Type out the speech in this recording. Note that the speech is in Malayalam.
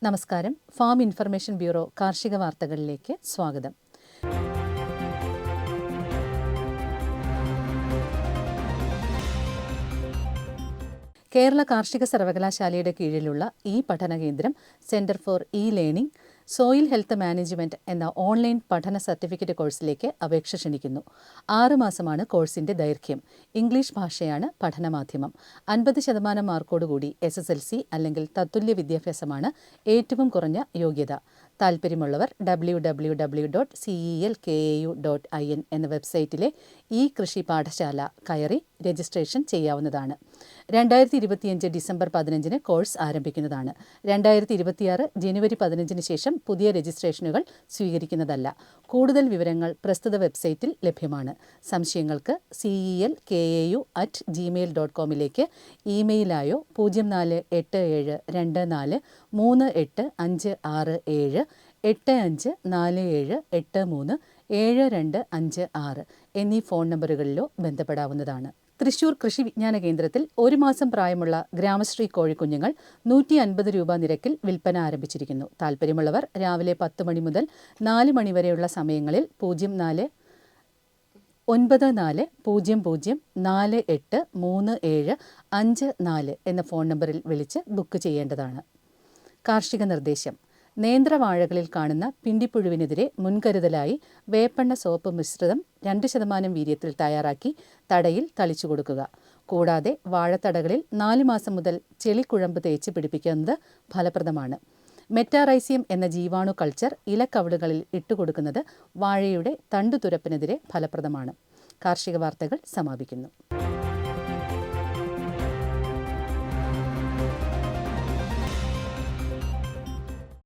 നമസ്കാരം. ഫാം ഇൻഫർമേഷൻ ബ്യൂറോ കാർഷിക വാർത്തകളിലേക്ക് സ്വാഗതം. കേരള കാർഷിക സർവകലാശാലയുടെ കീഴിലുള്ള ഈ പഠന കേന്ദ്രം centre for learning soil health management എന്ന ഓൺലൈൻ പഠന സർട്ടിഫിക്കറ്റ് കോഴ്സിലേക്ക് അപേക്ഷ ക്ഷണിക്കുന്നു. 6 മാസമാണ് കോഴ്സിന്റെ ദൈർഘ്യം. ഇംഗ്ലീഷ് ഭാഷയാണ് പഠനമാധ്യമം. 50% മാർക്കോടുകൂടി SSLC അല്ലെങ്കിൽ തത്തുല്യ വിദ്യാഭ്യാസമാണ് ഏറ്റവും കുറഞ്ഞ യോഗ്യത. താൽപ്പര്യമുള്ളവർ www.celkau.in എന്ന വെബ്സൈറ്റിലെ ഈ കൃഷി പാഠശാല കയറി രജിസ്ട്രേഷൻ ചെയ്യാവുന്നതാണ്. 2025 ഡിസംബർ 15 കോഴ്സ് ആരംഭിക്കുന്നതാണ്. 2026 ജനുവരി 15 ശേഷം പുതിയ രജിസ്ട്രേഷനുകൾ സ്വീകരിക്കുന്നതല്ല. കൂടുതൽ വിവരങ്ങൾ പ്രസ്തുത വെബ്സൈറ്റിൽ ലഭ്യമാണ്. സംശയങ്ങൾക്ക് celkau@gmail.com ഇമെയിലായോ 0487243856 8547837256 എന്നീ ഫോൺ നമ്പറുകളിലോ ബന്ധപ്പെടാവുന്നതാണ്. തൃശൂർ കൃഷി വിജ്ഞാന കേന്ദ്രത്തിൽ 1 മാസം പ്രായമുള്ള ഗ്രാമശ്രീ കോഴിക്കുഞ്ഞുങ്ങൾ 150 രൂപ നിരക്കിൽ വിൽപ്പന ആരംഭിച്ചിരിക്കുന്നു. താൽപ്പര്യമുള്ളവർ രാവിലെ 10 മണി മുതൽ 4 മണി വരെയുള്ള സമയങ്ങളിൽ 049400483754 എന്ന ഫോൺ നമ്പറിൽ വിളിച്ച് ബുക്ക് ചെയ്യേണ്ടതാണ്. കാർഷിക നിർദ്ദേശം: നേന്ത്രവാഴകളിൽ കാണുന്ന പിണ്ടിപ്പുഴുവിനെതിരെ മുൻകരുതലായി വേപ്പെണ്ണ സോപ്പ് മിശ്രിതം 2% വീര്യത്തിൽ തയ്യാറാക്കി തടയിൽ തളിച്ചു കൊടുക്കുക. കൂടാതെ വാഴത്തടകളിൽ 4 മാസം മുതൽ ചെളിക്കുഴമ്പ് തേച്ച് പിടിപ്പിക്കുന്നത് ഫലപ്രദമാണ്. മെറ്റാറൈസിയം എന്ന ജീവാണു കൾച്ചർ ഇലക്കവിളുകളിൽ ഇട്ടുകൊടുക്കുന്നത് വാഴയുടെ തണ്ടുതുരപ്പിനെതിരെ ഫലപ്രദമാണ്. കാർഷിക വാർത്തകൾ സമാപിക്കുന്നു.